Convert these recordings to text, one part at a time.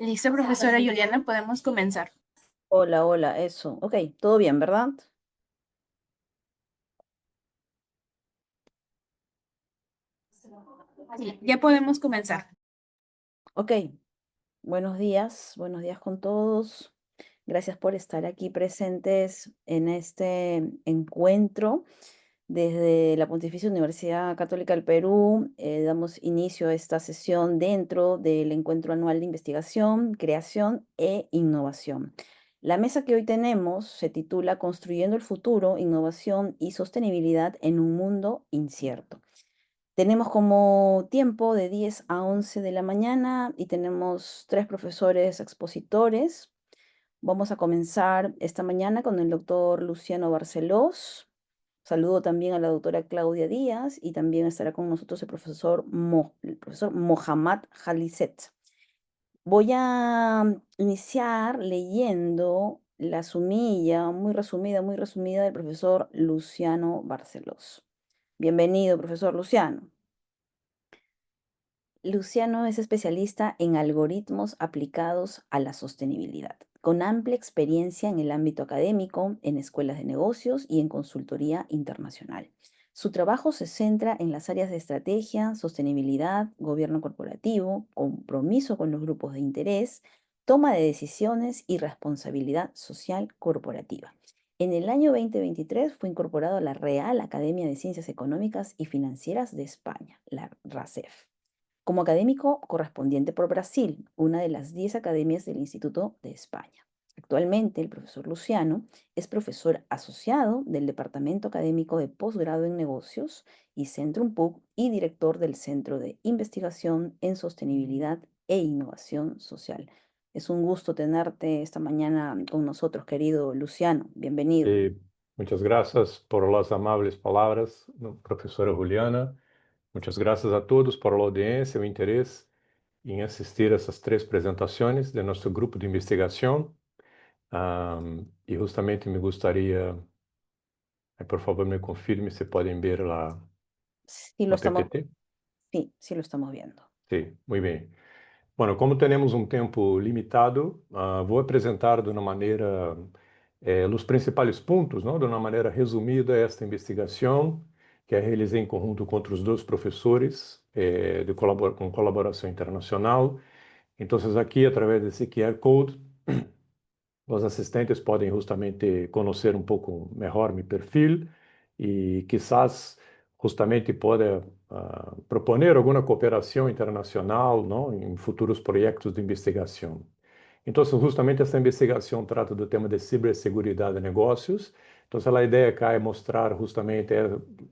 Listo, profesora Juliana, podemos comenzar. Hola, hola, eso. Ok, todo bien, ¿verdad? Sí, ya podemos comenzar. Ok, buenos días con todos. Gracias por estar aquí presentes en este encuentro. Desde la Pontificia Universidad Católica del Perú, damos inicio a esta sesión dentro del Encuentro Anual de Investigación, Creación e Innovación. La mesa que hoy tenemos se titula Construyendo el futuro, innovación y sostenibilidad en un mundo incierto. Tenemos como tiempo de 10 a 11 de la mañana y tenemos tres profesores expositores. Vamos a comenzar esta mañana con el doctor Luciano Barcelós. Saludo también a la doctora Claudia Díaz y también estará con nosotros el profesor Mohammad Jaliset. Voy a iniciar leyendo la sumilla muy resumida del profesor Luciano Barcelós. Bienvenido, profesor Luciano. Luciano es especialista en algoritmos aplicados a la sostenibilidad, con amplia experiencia en el ámbito académico, en escuelas de negocios y en consultoría internacional. Su trabajo se centra en las áreas de estrategia, sostenibilidad, gobierno corporativo, compromiso con los grupos de interés, toma de decisiones y responsabilidad social corporativa. En el año 2023 fue incorporado a la Real Academia de Ciencias Económicas y Financieras de España, la RACEF, como académico correspondiente por Brasil, una de las 10 academias del Instituto de España. Actualmente, el profesor Luciano es profesor asociado del Departamento Académico de Posgrado en Negocios y Centrum PUC y director del Centro de Investigación en Sostenibilidad e Innovación Social. Es un gusto tenerte esta mañana con nosotros, querido Luciano. Bienvenido. Muchas gracias por las amables palabras, profesora Juliana. Muchas gracias a todos por la audiencia y el interés en asistir a estas tres presentaciones de nuestro grupo de investigación. Y justamente me gustaría, por favor, me confirme si pueden ver Sí lo la estamos, PPT. sí lo estamos viendo. Sí, muy bien. Bueno, como temos um tempo limitado, vou apresentar de uma maneira os principais pontos, não? De uma maneira resumida, esta investigação que realizei em conjunto com outros dois professores com colaboração internacional. Então, aqui, através desse QR Code, os assistentes podem justamente conhecer um pouco melhor meu perfil e, quizás, justamente poder proponer alguma cooperação internacional, não, em futuros projetos de investigação. Então, justamente essa investigação trata do tema de ciberseguridade de negócios. Então, a ideia cá é mostrar justamente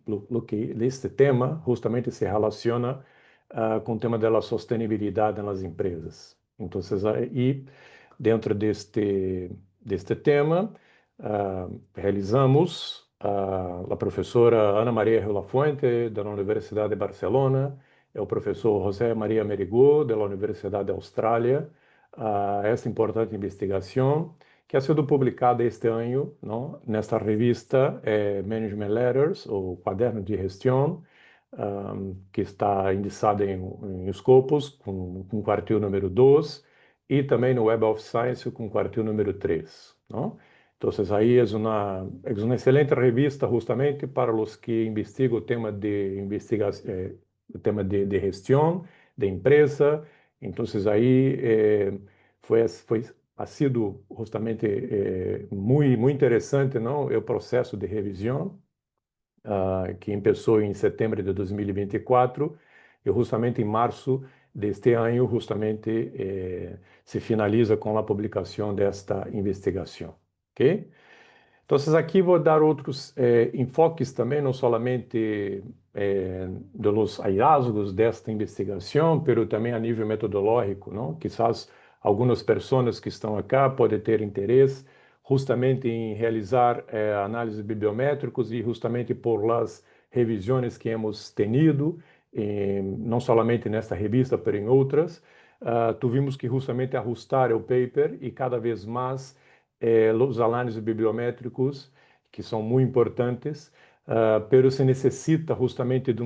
o que este tema justamente se relaciona com o tema da sustentabilidade nas empresas. Então, aí dentro deste tema, realizamos a professora Ana Maria Rio Lafuente, da Universidade de Barcelona, e o professor José Maria Merigó, da Universidade da Austrália, essa importante investigação que ha sido publicada este ano, não, nesta revista Management Letters, ou Quaderno de Gestão, que está indexada em Scopus, com o artigo número 2, e também no Web of Science com o artigo número 3. Não? Então, aí é uma excelente revista justamente para os que investigam o tema de investigação, o tema de gestão, de empresa. Então, aí ha sido justamente muito interessante, não? O processo de revisão que começou em setembro de 2024 e justamente em março deste ano, justamente se finaliza com a publicação desta investigação, ok? Então, aqui vou dar outros enfoques também, não somente dos hallazgos desta investigação, mas também a nível metodológico, não? Quizás algumas pessoas que estão acá podem ter interesse justamente em realizar análises bibliométricos e justamente por las revisões que hemos tenido, não somente nesta revista, mas em outras, tivemos que justamente ajustar o paper e cada vez mais os análises bibliométricos, que são muito importantes, pero se necessita justamente de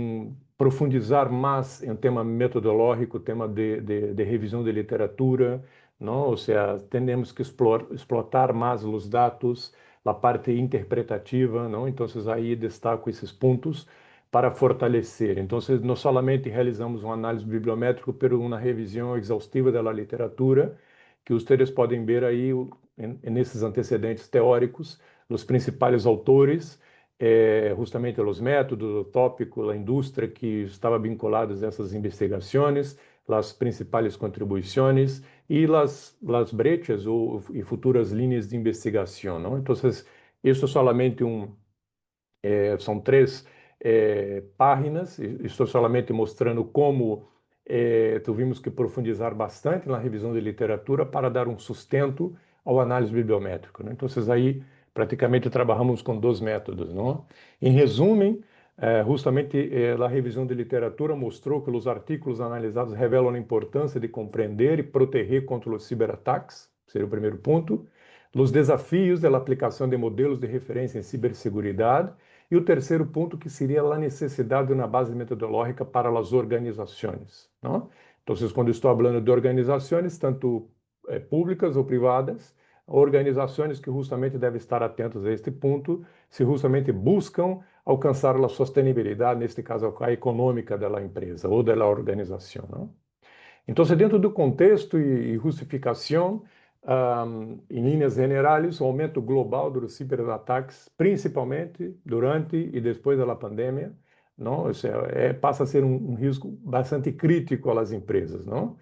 profundizar mais em tema metodológico, tema de revisão de literatura, não? Ou seja, temos que explotar mais os dados, a parte interpretativa, não? Então, aí destaco esses pontos para fortalecer. Então, não somente realizamos uma análise bibliométrica, mas uma revisão exaustiva da literatura, que vocês podem ver aí nesses antecedentes teóricos, os principais autores, justamente os métodos, o tópico, a indústria que estava vinculadas a essas investigações, as principais contribuições e as brechas e futuras linhas de investigação, não? Então, isso é solamente são três páginas, estou solamente mostrando como tivemos que profundizar bastante na revisão de literatura para dar um sustento ao análise bibliométrica, né? Então, aí praticamente trabalhamos com dois métodos, não? Em resumo, justamente a revisão de literatura mostrou que os artigos analisados revelam a importância de compreender e proteger contra os ciberataques, seria o primeiro ponto, os desafios da aplicação de modelos de referência em ciberseguridade, e o terceiro ponto, que seria a necessidade de uma base metodológica para as organizações, não? Então, quando estou falando de organizações, tanto públicas ou privadas, organizações que justamente devem estar atentas a este ponto, se justamente buscam alcançar a sustentabilidade, neste caso a econômica da empresa ou da organização, não? Então, dentro do contexto e justificação, em linhas generais, o aumento global dos ciberataques, principalmente durante e depois da pandemia, não? Ou seja, passa a ser um risco bastante crítico às empresas, não?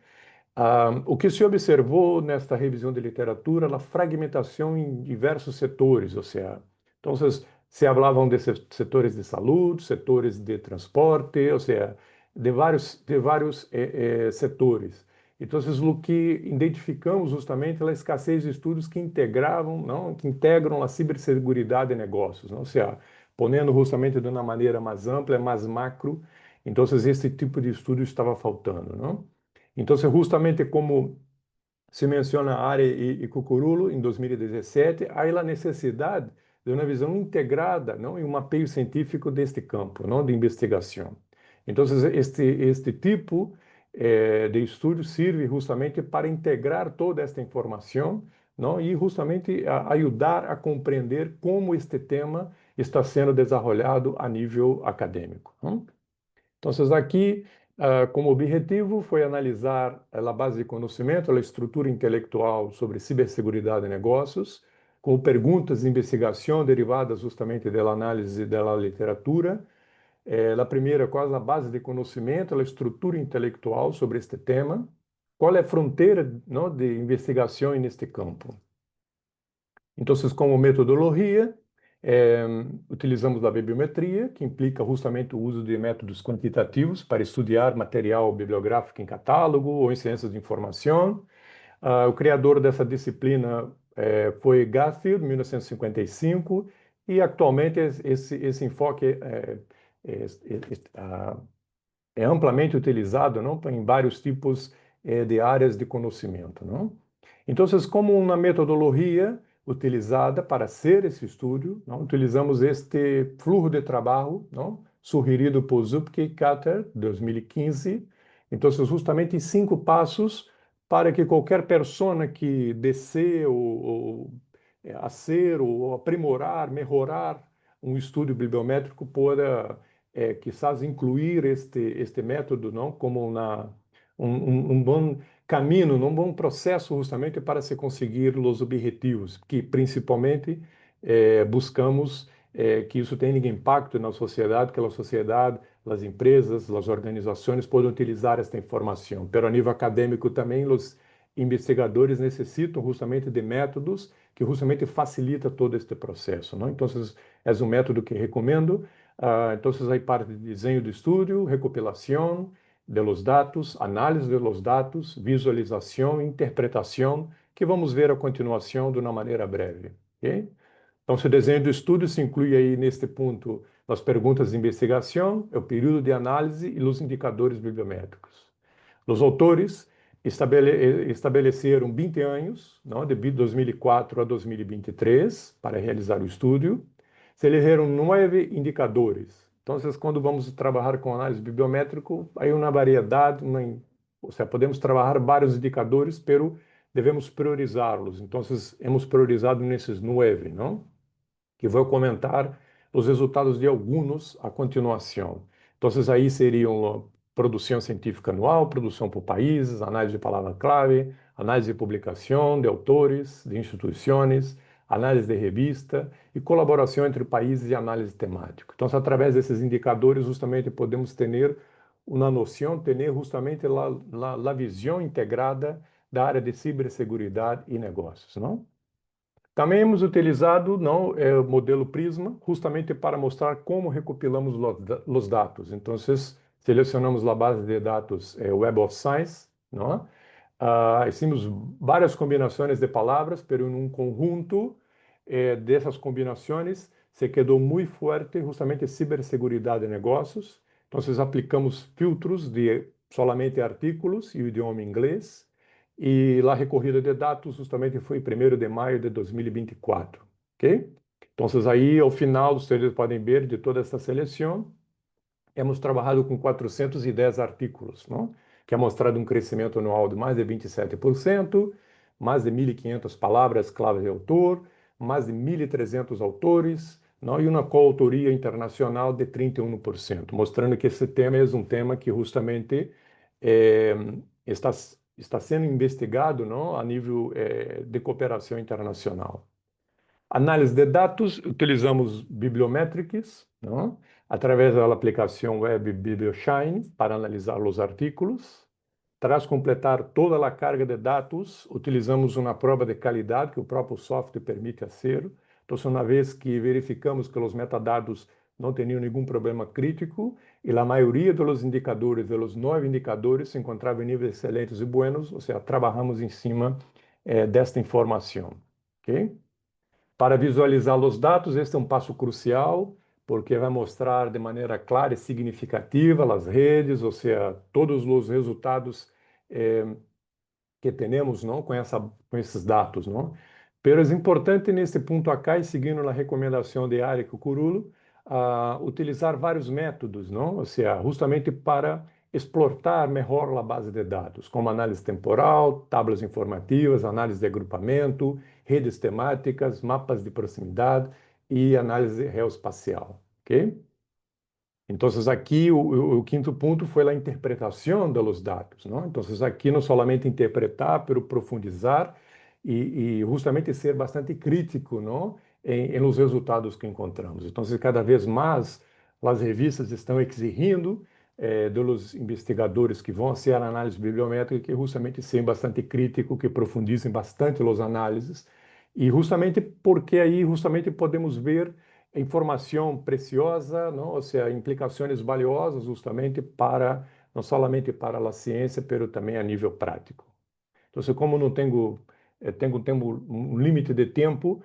O que se observou nesta revisão de literatura, a fragmentação em diversos setores, ou seja, então se falavam de setores de saúde, setores de transporte, ou seja, de vários setores. Então, o que identificamos justamente é a escassez de estudos que integram a ciberseguridade em negócios, não? Ou seja, ponendo justamente de uma maneira mais ampla, mais macro. Então, esse tipo de estudo estava faltando, não? Então, justamente como se menciona Ari e Cucurulo em 2017, há a necessidade de uma visão integrada, não, e um mapeio científico deste campo, não, de investigação. Então, este tipo de estudo serve justamente para integrar toda esta informação, não, e justamente ajudar a compreender como este tema está sendo desenvolvido a nível acadêmico, não? Então, aqui, como objetivo, foi analisar a base de conhecimento, a estrutura intelectual sobre ciberseguridade de negócios, com perguntas de investigação derivadas justamente da análise da literatura. A primeira, qual é a base de conhecimento, a estrutura intelectual sobre este tema, qual é a fronteira, não, de investigação neste campo. Então, como metodologia, utilizamos a bibliometria, que implica justamente o uso de métodos quantitativos para estudar material bibliográfico em catálogo ou em ciências de informação. O criador dessa disciplina foi Garfield, em 1955, e atualmente esse enfoque é amplamente utilizado, não, em vários tipos de áreas de conhecimento, não? Então, como uma metodologia utilizada para ser esse estudo, não, utilizamos este fluxo de trabalho, não, sugerido por Zupke e Katter, 2015. Então, justamente 5 passos para que qualquer pessoa que deseje a ser ou aprimorar, melhorar um estudo bibliométrico possa quizás incluir este método, não, como um bom caminho, um bom processo justamente para se conseguir os objetivos, que principalmente buscamos que isso tenha impacto na sociedade, que a sociedade, as empresas, as organizações possam utilizar esta informação. Pero a nível acadêmico também, os investigadores necessitam justamente de métodos que justamente facilita todo este processo, não? Então, é um método que recomendo. Então, aí parte de desenho do estúdio, recopilação de los dados, análise de los dados, visualização e interpretação, que vamos ver a continuação de uma maneira breve. Okay? Então, o desenho do estúdio se inclui aí neste ponto as perguntas de investigação, o período de análise e os indicadores bibliométricos. Os autores estabeleceram 20 anos, não, de 2004 a 2023, para realizar o estudo. se eligieron 9 indicadores. Entonces, quando vamos trabalhar com análise bibliométrica, há uma variedade, ou seja, podemos trabalhar vários indicadores, pero devemos priorizá-los. Então, hemos priorizado nesses 9, não? Que vou comentar os resultados de alguns a continuação. Então, aí seriam produção científica anual, produção por países, análise de palavra-clave, análise de publicação de autores, de instituições, análise de revista e colaboração entre países e análise temática. Então, através desses indicadores, justamente podemos ter uma noção, ter justamente a visão integrada da área de ciberseguridade e negócios, não? Também hemos utilizado o modelo Prisma justamente para mostrar como recopilamos os dados. Então, selecionamos a base de dados Web of Science, não? Hicimos várias combinações de palavras, mas em um conjunto dessas combinações se quedou muito forte justamente ciberseguridade de negócios. Então, aplicamos filtros de solamente artículos e o idioma inglês. E a recorrida de dados justamente foi 1º de maio de 2024, ok? Então, aí, ao final, vocês podem ver de toda essa seleção, hemos trabalhado com 410 artículos, não? Que ha mostrado um crescimento anual de mais de 27%, mais de 1.500 palavras-clave de autor, mais de 1.300 autores, não? E uma coautoria internacional de 31%, mostrando que esse tema é um tema que justamente está sendo investigado, não? A nível de cooperação internacional. Análise de dados, utilizamos bibliométricas, não? Através da aplicação web BiblioShine para analisar os artículos. Tras completar toda a carga de dados, utilizamos uma prova de qualidade que o próprio software permite fazer. Então, uma vez que verificamos que os metadados não tinham nenhum problema crítico e a maioria dos indicadores, dos 9 indicadores, se encontravam em níveis excelentes e buenos, ou seja, trabalhamos em cima desta informação, ok? Para visualizar os dados, este é um passo crucial, porque vai mostrar de maneira clara e significativa as redes, ou seja, todos os resultados que temos, não, com esses dados, não. Pero é importante nesse ponto acá, e seguindo a recomendação de Ari Kukurulo, utilizar vários métodos, não, ou seja, justamente para explorar melhor a base de dados, como análise temporal, tablas informativas, análise de agrupamento, redes temáticas, mapas de proximidade e análise geoespacial, ok? Então, aqui o quinto ponto foi a interpretação dos dados, não? Então, aqui não somente interpretar, mas profundizar e justamente ser bastante crítico, não? Em los resultados que encontramos. Então, cada vez mais as revistas estão exigindo dos investigadores que vão fazer a análise bibliométrica que justamente sejam bastante críticos, que profundizem bastante as análises e justamente porque aí justamente podemos ver informação preciosa, não? Ou seja, implicações valiosas justamente para, não somente para a ciência, mas também a nível prático. Então, como não tenho um limite de tempo,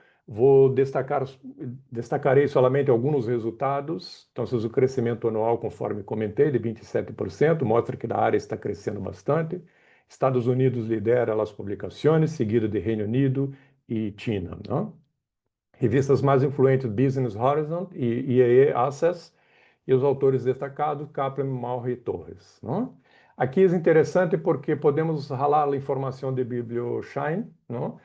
destacarei somente alguns resultados. Então, o crescimento anual, conforme comentei, de 27%, mostra que a área está crescendo bastante. Estados Unidos lidera as publicações, seguido de Reino Unido e China, não? Revistas mais influentes, Business Horizon e IEE Access, e os autores destacados, Kaplan, Maurer e Torres, não? Aqui é interessante porque podemos ralar a informação de BiblioShine, não?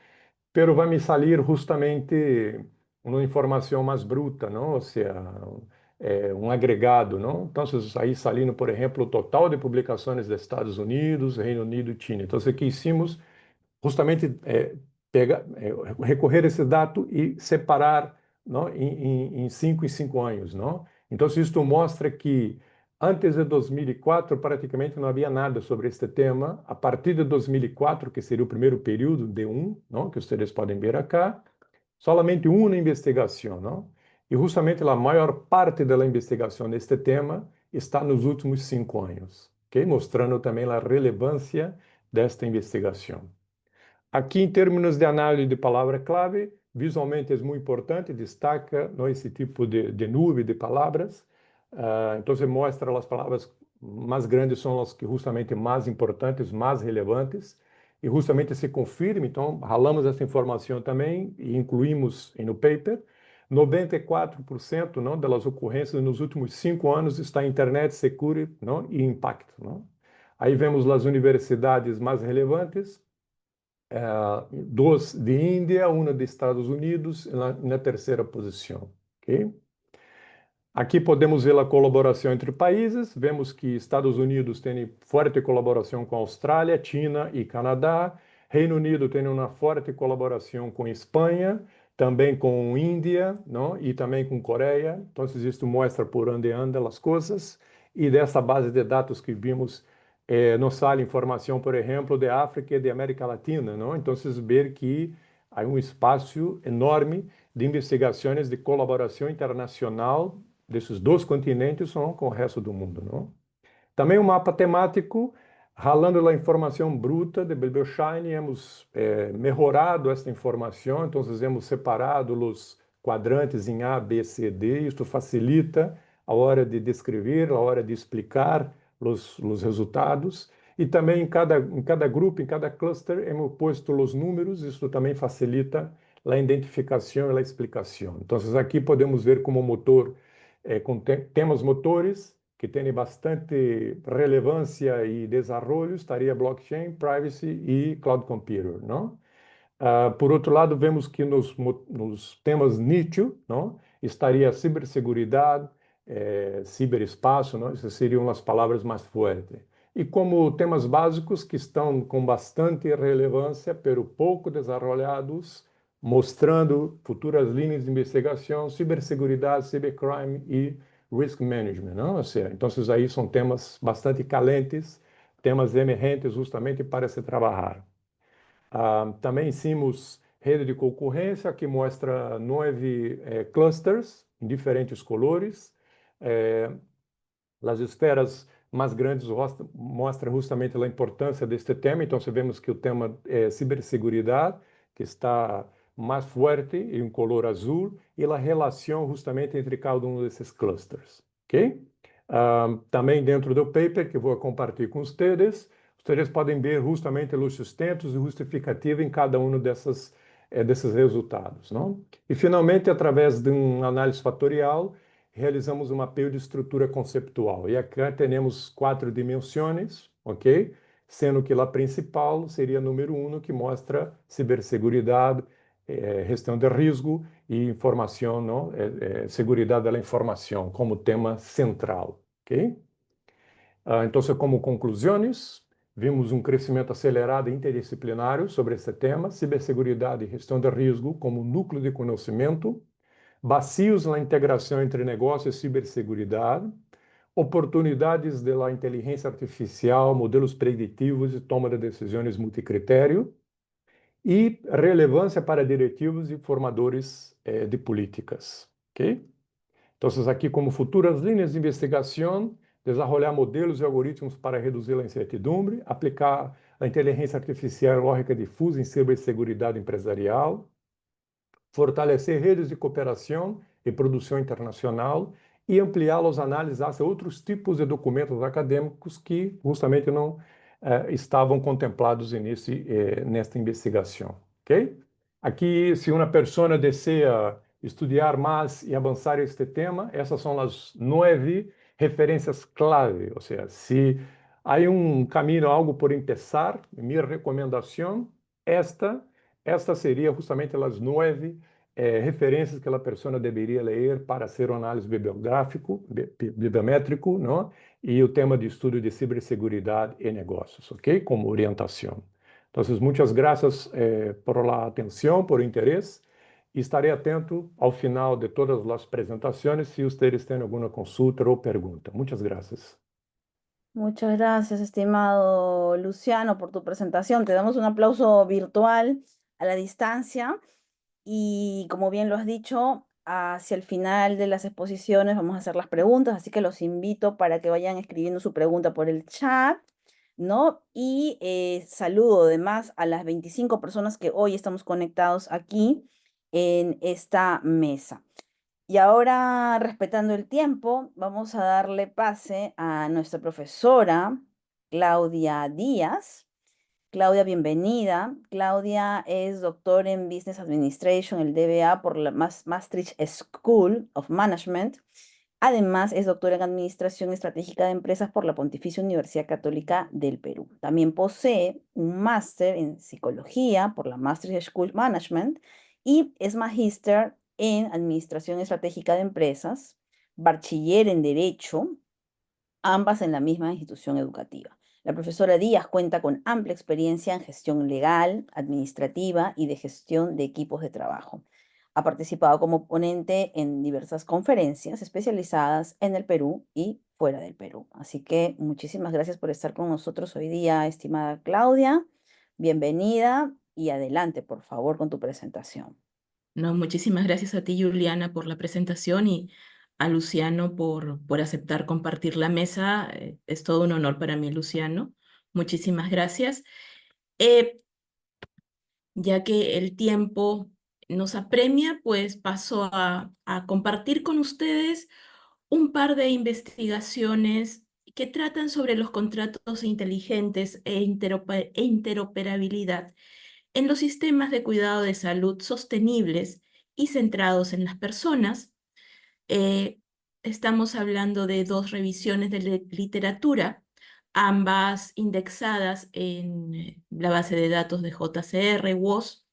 Pero vai me sair justamente uma informação mais bruta, não? Ou seja, um agregado, não? Então, aí salindo, por exemplo, o total de publicações dos Estados Unidos, Reino Unido e China. Então, aqui hicimos justamente recorrer a esse dado e separar, não? Em 5 anos, não? Então, isto mostra que antes de 2004, praticamente não havia nada sobre este tema. A partir de 2004, que seria o primeiro período, D1, não? Que vocês podem ver acá, solamente uma investigação, não? E justamente a maior parte da investigação neste tema está nos últimos 5 anos, ok? Mostrando também a relevância desta investigação. Aqui, em termos de análise de palavra-clave, visualmente é muito importante, destaca, não, esse tipo de nuvem de palavras. Então, mostra as palavras mais grandes são as que justamente mais importantes, mais relevantes, e justamente se confirma. Então, ralamos essa informação também e incluímos no paper, 94%, não, das ocorrências nos últimos 5 anos está internet segura, não, e impacto. Não? Aí vemos as universidades mais relevantes, duas de Índia, uma de Estados Unidos, na terceira posição. Okay? Aqui podemos ver a colaboração entre países. Vemos que Estados Unidos tem forte colaboração com a Austrália, China e Canadá. Reino Unido tem uma forte colaboração com Espanha, também com Índia, não? E também com Coreia. Então, isso mostra por onde andam as coisas. E dessa base de dados que vimos, nos sale informação, por exemplo, de África e de América Latina, não? Então, vocês ver que há um espaço enorme de investigações de colaboração internacional desses dois continentes com o resto do mundo, não? Também um mapa temático, ralando a informação bruta de Biblioshine, hemos melhorado esta informação, então hemos separado os quadrantes em A, B, C, D, isto facilita a hora de descrever, a hora de explicar os resultados, e também em cada grupo, em cada cluster, hemos posto os números, isso também facilita a identificação e a explicação. Então, aqui podemos ver como motor com temas motores que têm bastante relevância e desenvolvimento, estaria blockchain, privacy e cloud computer, não? Por outro lado, vemos que nos temas nicho, não? Estaria ciberseguridade, ciberespaço, não? Essas seriam as palavras mais fortes. E como temas básicos que estão com bastante relevância, pero pouco desenvolvidos, mostrando futuras linhas de investigação, ciberseguridade, cybercrime e risk management, não? Ou seja, então aí são temas bastante calentes, temas emergentes justamente para se trabalhar. Também hicimos rede de concorrência, que mostra 9 clusters em diferentes colores. As esferas mais grandes mostram justamente a importância deste tema. Então, vemos que o tema é ciberseguridade, que está mais forte em color azul, e a relação justamente entre cada um desses clusters. Ok? Também dentro do paper, que vou compartilhar com vocês podem ver justamente os sustentos e justificativa em cada um desses resultados. Não? E, finalmente, através de análise fatorial, realizamos um mapeio de estrutura conceptual. E aqui temos 4 dimensões, ok? Sendo que a principal seria número 1, que mostra ciberseguridade, gestão de risco e informação, não? Seguridade da informação como tema central, ok? Então, como conclusões, vimos um crescimento acelerado e interdisciplinário sobre esse tema, ciberseguridade e gestão de risco como núcleo de conhecimento, vazios na integração entre negócio e ciberseguridade, oportunidades da inteligência artificial, modelos preditivos e toma de decisões multicritério, e relevância para diretivos e formadores de políticas. Ok? Então, aqui como futuras linhas de investigação, desenvolver modelos e algoritmos para reduzir a incertidumbre, aplicar a inteligência artificial lógica difusa em ciberseguridade empresarial, fortalecer redes de cooperação e produção internacional e ampliar as análises a outros tipos de documentos acadêmicos que justamente não estavam contemplados nesta investigação. Ok? Aqui, se uma pessoa deseja estudar mais e avançar este tema, essas são as 9 referências clave. Ou seja, se há um caminho, algo por começar, minha recomendação, esta seria justamente as 9 referências que a pessoa deveria ler para ser um análise bibliométrico, não? E o tema de estudo de ciberseguridade e negócios, ok? Como orientação. Então, muitas graças por a atenção, por o interesse. Estarei atento ao final de todas as apresentações se vocês têm alguma consulta ou pergunta. Muitas graças. Muchas gracias, estimado Luciano, por tu presentación. Te damos un aplauso virtual a la distancia y, como bien lo has dicho, hacia el final de las exposiciones vamos a hacer las preguntas, así que los invito para que vayan escribiendo su pregunta por el chat, ¿no? Y saludo además a las 25 personas que hoy estamos conectados aquí en esta mesa. Y ahora, respetando el tiempo, vamos a darle pase a nuestra profesora, Claudia Díaz, Claudia, bienvenida. Claudia es doctor en Business Administration, el DBA por la Maastricht School of Management. Además, es doctora en Administración Estratégica de Empresas por la Pontificia Universidad Católica del Perú. También posee un máster en Psicología por la Maastricht School of Management y es magíster en Administración Estratégica de Empresas, bachiller en Derecho, ambas en la misma institución educativa. La profesora Díaz cuenta con amplia experiencia en gestión legal, administrativa y de gestión de equipos de trabajo. Ha participado como ponente en diversas conferencias especializadas en el Perú y fuera del Perú. Así que muchísimas gracias por estar con nosotros hoy día, estimada Claudia. Bienvenida y adelante, por favor, con tu presentación. No, muchísimas gracias a ti, Juliana, por la presentación y a Luciano por aceptar compartir la mesa. Es todo un honor para mí, Luciano. Muchísimas gracias. Ya que el tiempo nos apremia, pues paso a compartir con ustedes un par de investigaciones que tratan sobre los contratos inteligentes e interoperabilidad en los sistemas de cuidado de salud sostenibles y centrados en las personas. Estamos hablando de 2 revisiones de literatura, ambas indexadas en la base de datos de JCR, WOS.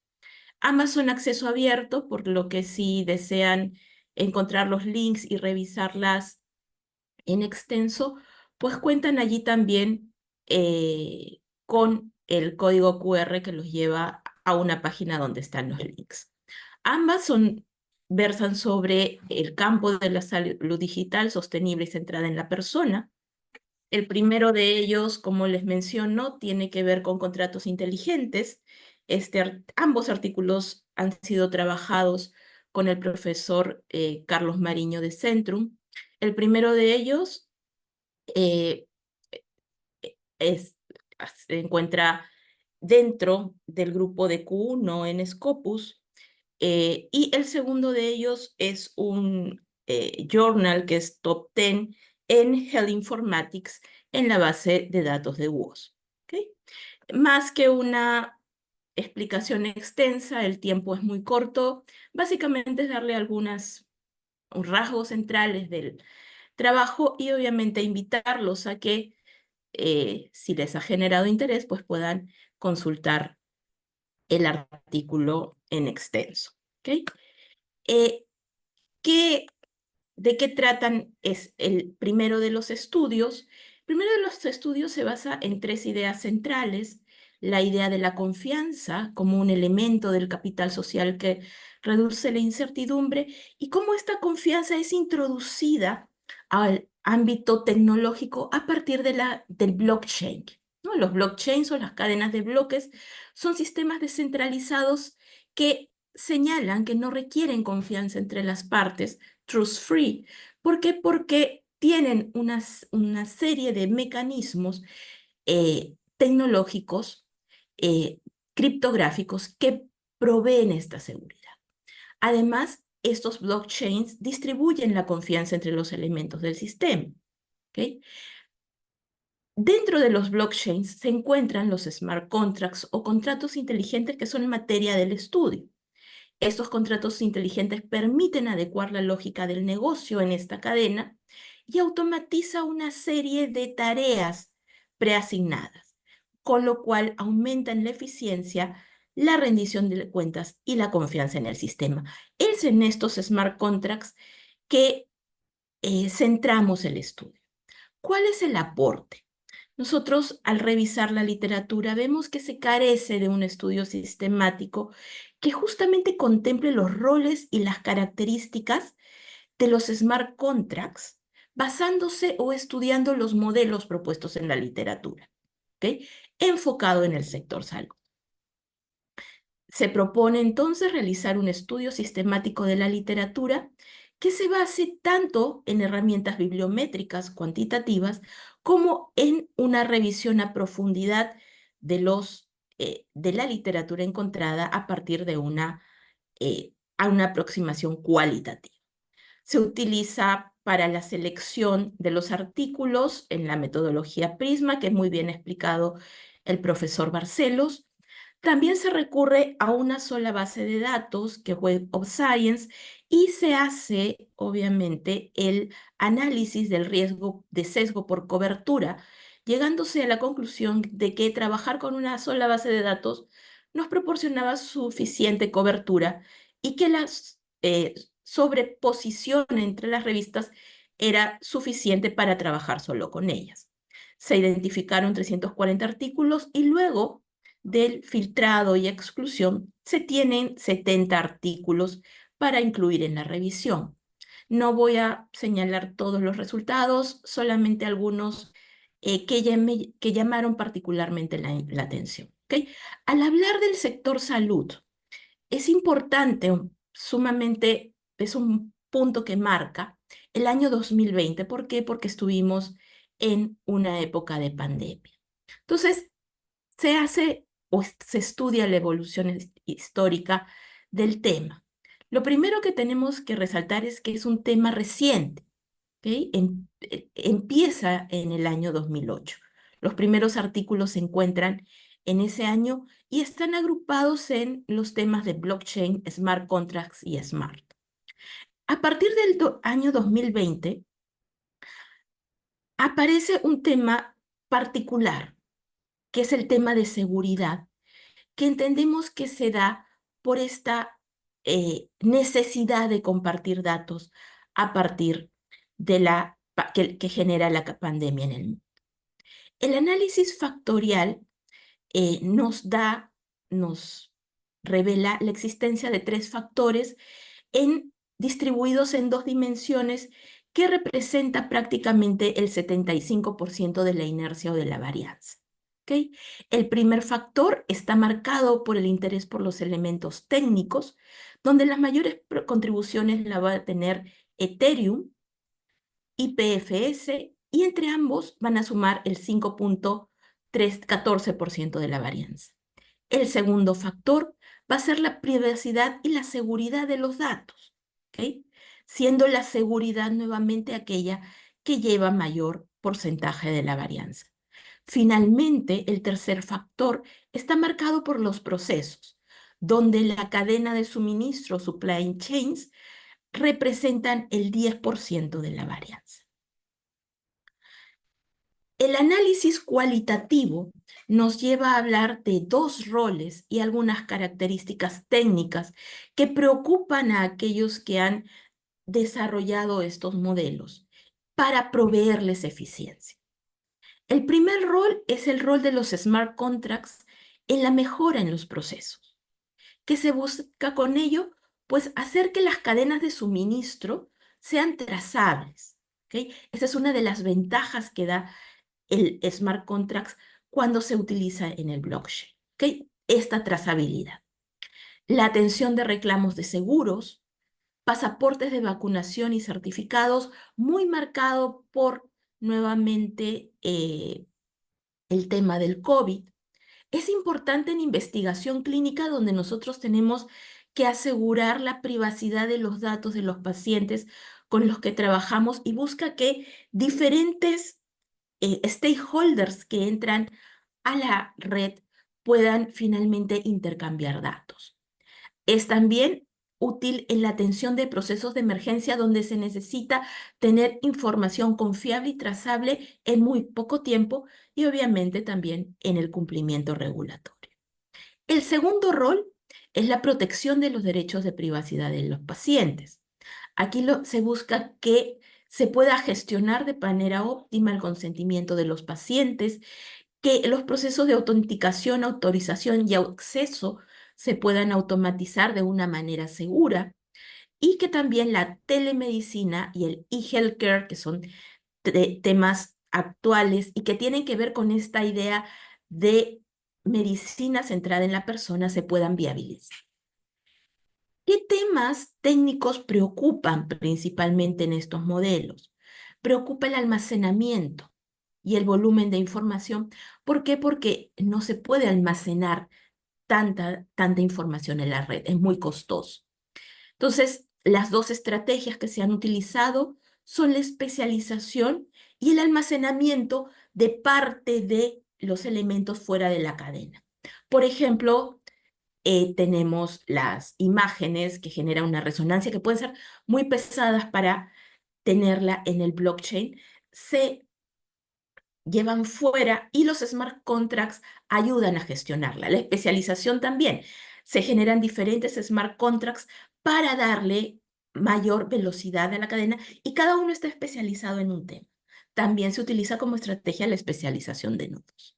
Ambas son acceso abierto, por lo que si desean encontrar los links y revisarlas en extenso, pues cuentan allí también con el código QR que los lleva a una página donde están los links. Ambas versan sobre el campo de la salud digital sostenible y centrada en la persona. El primero de ellos, como les menciono, tiene que ver con contratos inteligentes. Ambos artículos han sido trabajados con el profesor Carlos Mariño de Centrum. El primero de ellos eh, se encuentra dentro del grupo de Q1 en Scopus, y el segundo de ellos es un journal que es top 10 en Health Informatics en la base de datos de WOS. ¿Okay? Más que una explicación extensa, el tiempo es muy corto, básicamente es darle algunos rasgos centrales del trabajo y obviamente invitarlos a que si les ha generado interés, pues puedan consultar el artículo en extenso. ¿Okay? ¿De qué tratan? Es el primero de los estudios. El primero de los estudios se basa en 3 ideas centrales. La idea de la confianza como un elemento del capital social que reduce la incertidumbre y cómo esta confianza es introducida al ámbito tecnológico a partir del blockchain, ¿no? Los blockchains o las cadenas de bloques son sistemas descentralizados que señalan que no requieren confianza entre las partes, trust free. ¿Por qué? Porque tienen una serie de mecanismos tecnológicos, criptográficos, que proveen esta seguridad. Además, estos blockchains distribuyen la confianza entre los elementos del sistema. ¿Okay? Dentro de los blockchains se encuentran los smart contracts o contratos inteligentes que son materia del estudio. Estos contratos inteligentes permiten adecuar la lógica del negocio en esta cadena y automatiza una serie de tareas preasignadas, con lo cual aumentan la eficiencia, la rendición de cuentas y la confianza en el sistema. Es en estos smart contracts que centramos el estudio. ¿Cuál es el aporte? Nosotros, al revisar la literatura, vemos que se carece de un estudio sistemático que justamente contemple los roles y las características de los smart contracts, basándose o estudiando los modelos propuestos en la literatura, ¿okay? Enfocado en el sector salud. Se propone entonces realizar un estudio sistemático de la literatura que se base tanto en herramientas bibliométricas cuantitativas como en una revisión a profundidad de la literatura encontrada a partir de una aproximación cualitativa. Se utiliza para la selección de los artículos en la metodología Prisma, que es muy bien explicado el profesor Barcelos. También se recurre a una sola base de datos, que es Web of Science, y se hace, obviamente, el análisis del riesgo de sesgo por cobertura, llegándose a la conclusión de que trabajar con una sola base de datos nos proporcionaba suficiente cobertura y que la sobreposición entre las revistas era suficiente para trabajar solo con ellas. Se identificaron 340 artículos y luego del filtrado y exclusión se tienen 70 artículos para incluir en la revisión. No voy a señalar todos los resultados, solamente algunos que llamaron particularmente la atención. ¿Okay? Al hablar del sector salud, es importante, sumamente, es un punto que marca el año 2020. ¿Por qué? Porque estuvimos en una época de pandemia. Entonces, se hace o se estudia la evolución histórica del tema. Lo primero que tenemos que resaltar es que es un tema reciente. ¿Okay? Empieza en el año 2008. Los primeros artículos se encuentran en ese año y están agrupados en los temas de blockchain, smart contracts y smart. A partir del año 2020, aparece un tema particular, que es el tema de seguridad, que entendemos que se da por esta necesidad de compartir datos a partir de que genera la pandemia en el mundo. El análisis factorial nos revela la existencia de 3 factores distribuidos en 2 dimensiones que representa prácticamente el 75% de la inercia o de la varianza. ¿Okay? El primer factor está marcado por el interés por los elementos técnicos, donde las mayores contribuciones la va a tener Ethereum, IPFS, y entre ambos van a sumar el 5.14% de la varianza. El segundo factor va a ser la privacidad y la seguridad de los datos, ¿okay? Siendo la seguridad nuevamente aquella que lleva mayor porcentaje de la varianza. Finalmente, el tercer factor está marcado por los procesos, donde la cadena de suministro, supply chains, representan el 10% de la varianza. El análisis cualitativo nos lleva a hablar de 2 roles y algunas características técnicas que preocupan a aquellos que han desarrollado estos modelos para proveerles eficiencia. El primer rol es el rol de los smart contracts en la mejora en los procesos. ¿Qué se busca con ello? Pues hacer que las cadenas de suministro sean trazables. ¿Okay? Esa es una de las ventajas que da el smart contracts cuando se utiliza en el blockchain. ¿Okay? Esta trazabilidad. La atención de reclamos de seguros, pasaportes de vacunación y certificados, muy marcado por nuevamente el tema del COVID. Es importante en investigación clínica donde nosotros tenemos que asegurar la privacidad de los datos de los pacientes con los que trabajamos y busca que diferentes stakeholders que entran a la red puedan finalmente intercambiar datos. Es también útil en la atención de procesos de emergencia donde se necesita tener información confiable y trazable en muy poco tiempo y obviamente también en el cumplimiento regulatorio. El segundo rol es la protección de los derechos de privacidad de los pacientes. Aquí se busca que se pueda gestionar de manera óptima el consentimiento de los pacientes, que los procesos de autenticación, autorización y acceso se puedan automatizar de una manera segura y que también la telemedicina y el e-healthcare, que son temas actuales y que tienen que ver con esta idea de medicina centrada en la persona, se puedan viabilizar. ¿Qué temas técnicos preocupan principalmente en estos modelos? Preocupa el almacenamiento y el volumen de información. ¿Por qué? Porque no se puede almacenar tanta información en la red, es muy costoso. Entonces, las 2 estrategias que se han utilizado son la especialización y el almacenamiento de parte de los elementos fuera de la cadena. Por ejemplo, tenemos las imágenes que generan una resonancia que pueden ser muy pesadas para tenerla en el blockchain, se llevan fuera y los smart contracts ayudan a gestionarla. La especialización también. Se generan diferentes smart contracts para darle mayor velocidad a la cadena y cada uno está especializado en un tema. También se utiliza como estrategia la especialización de nodos.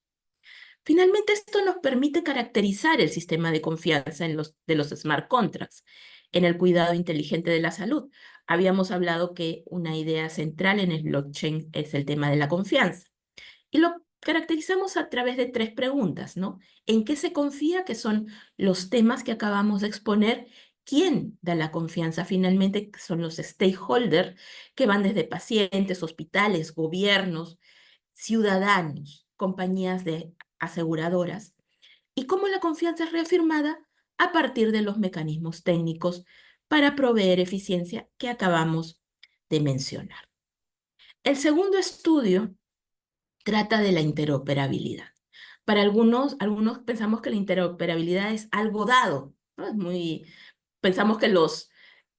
Finalmente, esto nos permite caracterizar el sistema de confianza de los smart contracts en el cuidado inteligente de la salud. Habíamos hablado que una idea central en el blockchain es el tema de la confianza. Y lo caracterizamos a través de 3 preguntas, ¿no? ¿En qué se confía? Que son los temas que acabamos de exponer. ¿Quién da la confianza? Finalmente, que son los stakeholders, que van desde pacientes, hospitales, gobiernos, ciudadanos, compañías de aseguradoras. Y cómo la confianza es reafirmada a partir de los mecanismos técnicos para proveer eficiencia que acabamos de mencionar. El segundo estudio trata de la interoperabilidad. Para algunos pensamos que la interoperabilidad es algo dado, ¿no? Pensamos que los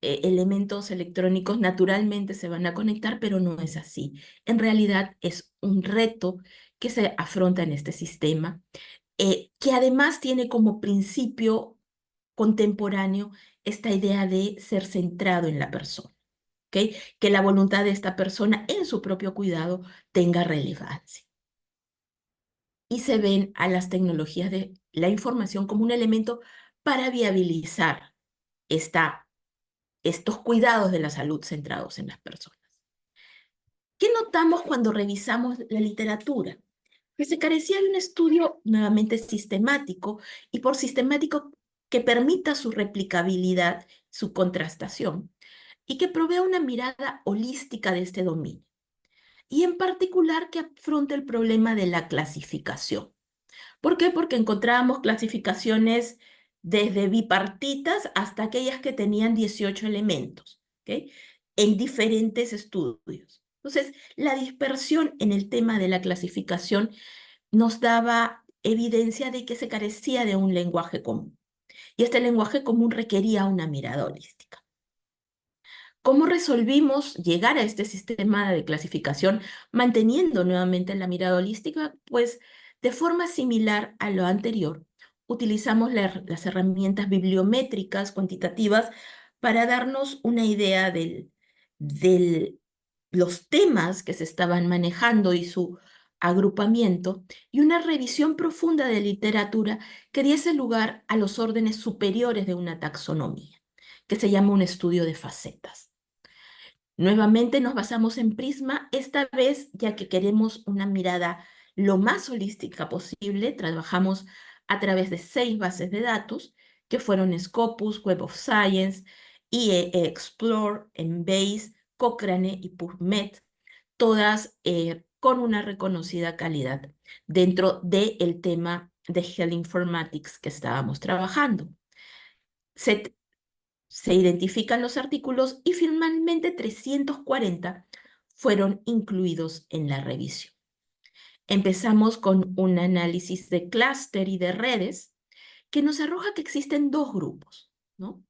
elementos electrónicos naturalmente se van a conectar, pero no es así. En realidad es un reto que se afronta en este sistema, que además tiene como principio contemporáneo esta idea de ser centrado en la persona, ¿ok? Que la voluntad de esta persona en su propio cuidado tenga relevancia. Y se ven a las tecnologías de la información como un elemento para viabilizar estos cuidados de la salud centrados en las personas. ¿Qué notamos cuando revisamos la literatura? Que se carecía de un estudio nuevamente sistemático, y por sistemático que permita su replicabilidad, su contrastación, y que provea una mirada holística de este dominio, y en particular que afronte el problema de la clasificación. ¿Por qué? Porque encontrábamos clasificaciones desde bipartitas hasta aquellas que tenían 18 elementos, ¿ok? En diferentes estudios. Entonces, la dispersión en el tema de la clasificación nos daba evidencia de que se carecía de un lenguaje común. Y este lenguaje común requería una mirada holística. ¿Cómo resolvimos llegar a este sistema de clasificación manteniendo nuevamente la mirada holística? Pues de forma similar a lo anterior, utilizamos las herramientas bibliométricas cuantitativas para darnos una idea de los temas que se estaban manejando y su agrupamiento, y una revisión profunda de literatura que diese lugar a los órdenes superiores de una taxonomía, que se llama un estudio de facetas. Nuevamente nos basamos en Prisma, esta vez ya que queremos una mirada lo más holística posible. Trabajamos a través de 6 bases de datos, que fueron Scopus, Web of Science, Explore, Embase, Cochrane y PubMed, todas con una reconocida calidad dentro del tema de Health Informatics que estábamos trabajando. Se identifican los artículos y finalmente 340 fueron incluidos en la revisión. Empezamos con un análisis de clúster y de redes que nos arroja que existen 2 grupos, ¿no?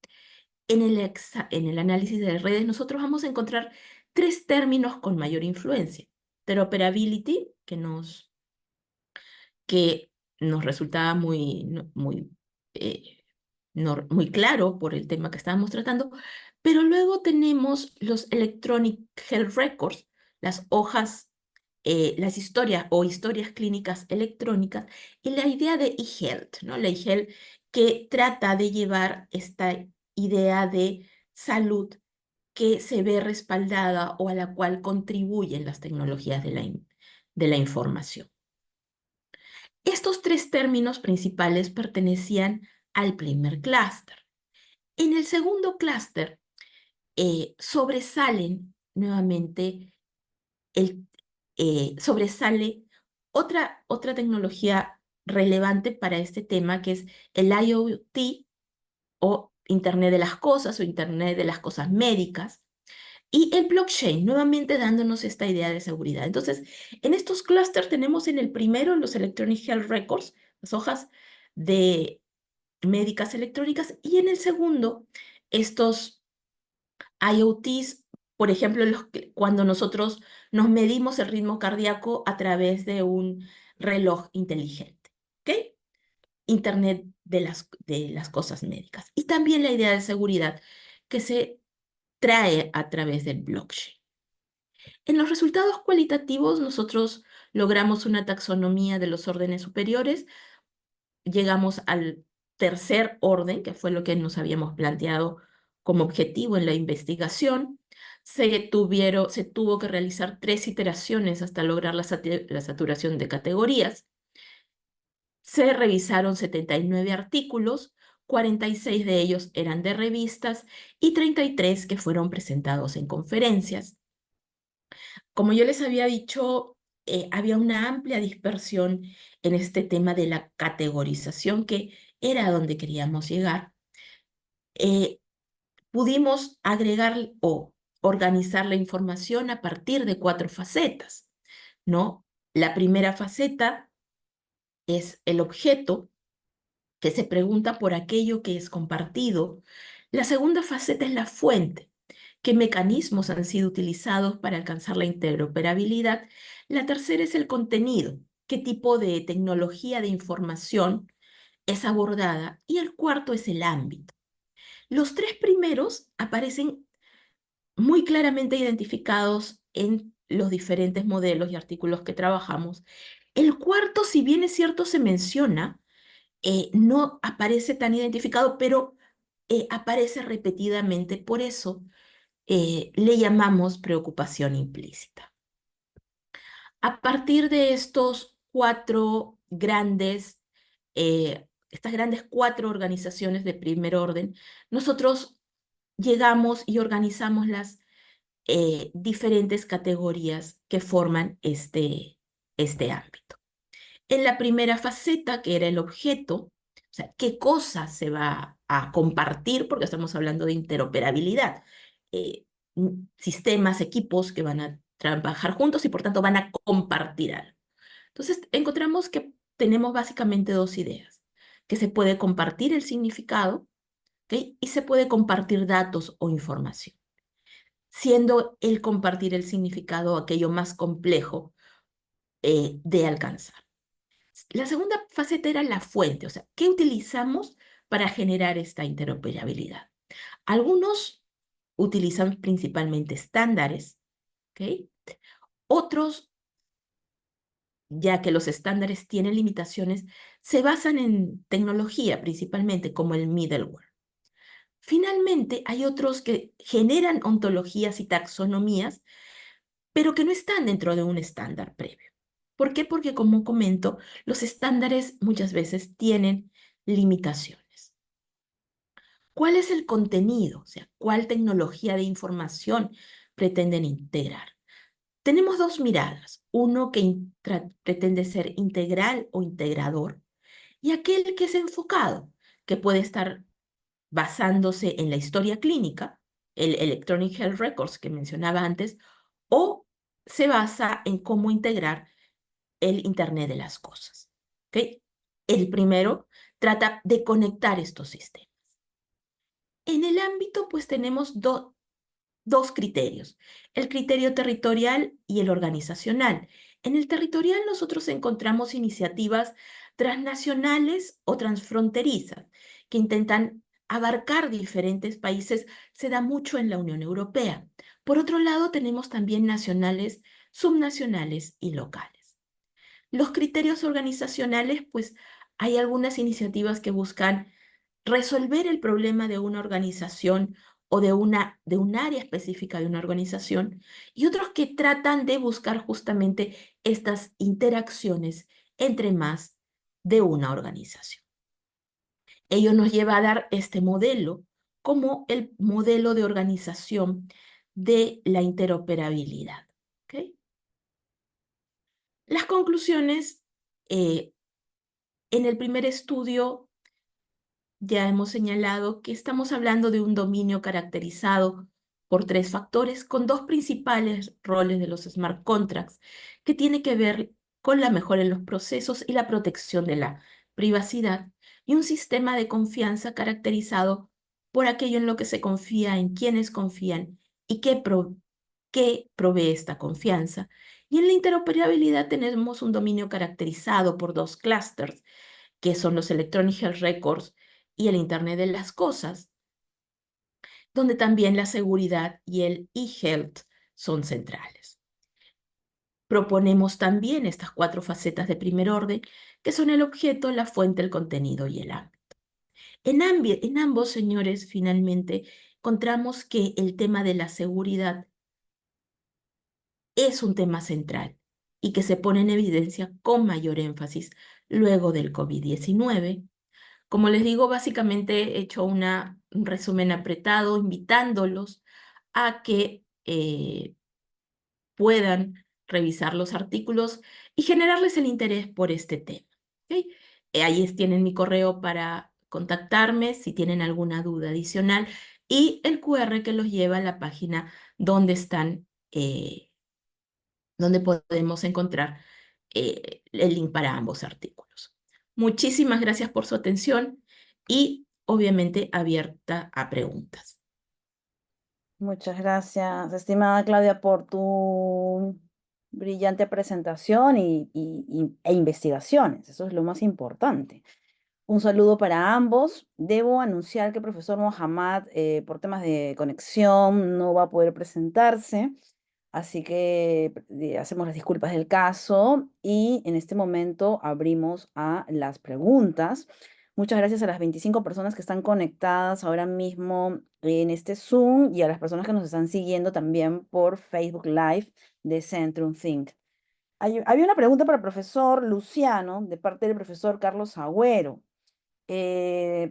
En el análisis de redes nosotros vamos a encontrar 3 términos con mayor influencia. Interoperability, que nos resultaba muy claro por el tema que estábamos tratando, pero luego tenemos los Electronic Health Records, las hojas, las historias o historias clínicas electrónicas, y la idea de eHealth, ¿no? La eHealth que trata de llevar esta idea de salud que se ve respaldada o a la cual contribuyen las tecnologías de la información. Estos 3 términos principales pertenecían al primer clúster. En el segundo clúster sobresalen nuevamente, sobresale otra tecnología relevante para este tema, que es el IoT o Internet de las Cosas o Internet de las Cosas Médicas, Y el blockchain, nuevamente dándonos esta idea de seguridad. Entonces, en estos clústeres tenemos en el primero los Electronic Health Records, las hojas de médicas electrónicas, y en el segundo, estos IoTs, por ejemplo, cuando nosotros nos medimos el ritmo cardíaco a través de un reloj inteligente, ¿ok? Internet de las cosas médicas. Y también la idea de seguridad que se trae a través del blockchain. En los resultados cualitativos, nosotros logramos una taxonomía de los órdenes superiores, llegamos al tercer orden, que fue lo que nos habíamos planteado como objetivo en la investigación. Se tuvo que realizar 3 iteraciones hasta lograr la saturación de categorías. Se revisaron 79 artículos, 46 de ellos eran de revistas y 33 que fueron presentados en conferencias. Como yo les había dicho, había una amplia dispersión en este tema de la categorización, que era a donde queríamos llegar. Pudimos agregar o organizar la información a partir de 4 facetas, ¿no? La primera faceta es el objeto, que se pregunta por aquello que es compartido. La segunda faceta es la fuente, qué mecanismos han sido utilizados para alcanzar la interoperabilidad. La tercera es el contenido, qué tipo de tecnología de información es abordada. Y el cuarto es el ámbito. Los 3 primeros aparecen muy claramente identificados en los diferentes modelos y artículos que trabajamos. El cuarto, si bien es cierto, se menciona, no aparece tan identificado, pero aparece repetidamente. Por eso le llamamos preocupación implícita. A partir de estos estas grandes 4 organizaciones de primer orden, nosotros llegamos y organizamos las diferentes categorías que forman este ámbito. En la primera faceta, que era el objeto, o sea, qué cosa se va a compartir, porque estamos hablando de interoperabilidad. Sistemas, equipos que van a trabajar juntos y por tanto van a compartir algo. Entonces, encontramos que tenemos básicamente 2 ideas, que se puede compartir el significado, ¿okay? Y se puede compartir datos o información, siendo el compartir el significado aquello más complejo de alcanzar. La segunda faceta era la fuente, o sea, ¿qué utilizamos para generar esta interoperabilidad? Algunos utilizan principalmente estándares, ¿ok? Otros, ya que los estándares tienen limitaciones, se basan en tecnología principalmente, como el middleware. Finalmente, hay otros que generan ontologías y taxonomías, pero que no están dentro de un estándar previo. ¿Por qué? Porque, como comento, los estándares muchas veces tienen limitaciones. ¿Cuál es el contenido? O sea, ¿cuál tecnología de información pretenden integrar? Tenemos 2 miradas, uno que pretende ser integral o integrador, y aquel que es enfocado, que puede estar basándose en la historia clínica, el Electronic Health Records que mencionaba antes, o se basa en cómo integrar el Internet de las cosas. ¿Okay? El primero trata de conectar estos sistemas. En el ámbito, pues tenemos 2 criterios, el criterio territorial y el organizacional. En el territorial nosotros encontramos iniciativas transnacionales o transfronterizas que intentan abarcar diferentes países. Se da mucho en la Unión Europea. Por otro lado, tenemos también nacionales, subnacionales y locales. Los criterios organizacionales, pues hay algunas iniciativas que buscan resolver el problema de una organización o de un área específica de una organización, y otros que tratan de buscar justamente estas interacciones entre más de una organización. Ello nos lleva a dar este modelo como el modelo de organización de la interoperabilidad. ¿Okay? Las conclusiones, en el primer estudio ya hemos señalado que estamos hablando de un dominio caracterizado por 3 factores con 2 principales roles de los smart contracts, que tiene que ver con la mejora en los procesos y la protección de la privacidad, y un sistema de confianza caracterizado por aquello en lo que se confía, en quienes confían y qué provee esta confianza. Y en la interoperabilidad tenemos un dominio caracterizado por 2 clústeres, que son los Electronic Health Records y el Internet de las Cosas, donde también la seguridad y el e-health son centrales. Proponemos también estas 4 facetas de primer orden, que son el objeto, la fuente, el contenido y el ámbito. En ambos, señores, finalmente, encontramos que el tema de la seguridad es un tema central y que se pone en evidencia con mayor énfasis luego del COVID-19. Como les digo, básicamente he hecho un resumen apretado, invitándolos a que puedan revisar los artículos y generarles el interés por este tema. ¿Ok? Ahí tienen mi correo para contactarme si tienen alguna duda adicional y el QR que los lleva a la página donde están, donde podemos encontrar el link para ambos artículos. Muchísimas gracias por su atención y obviamente abierta a preguntas. Muchas gracias, estimada Claudia, por tu brillante presentación e investigaciones. Eso es lo más importante. Un saludo para ambos. Debo anunciar que el profesor Mohammad, por temas de conexión, no va a poder presentarse, así que hacemos las disculpas del caso y en este momento abrimos a las preguntas. Muchas gracias a las 25 personas que están conectadas ahora mismo en este Zoom y a las personas que nos están siguiendo también por Facebook Live de Centrum Think. Había una pregunta para el profesor Luciano de parte del profesor Carlos Agüero.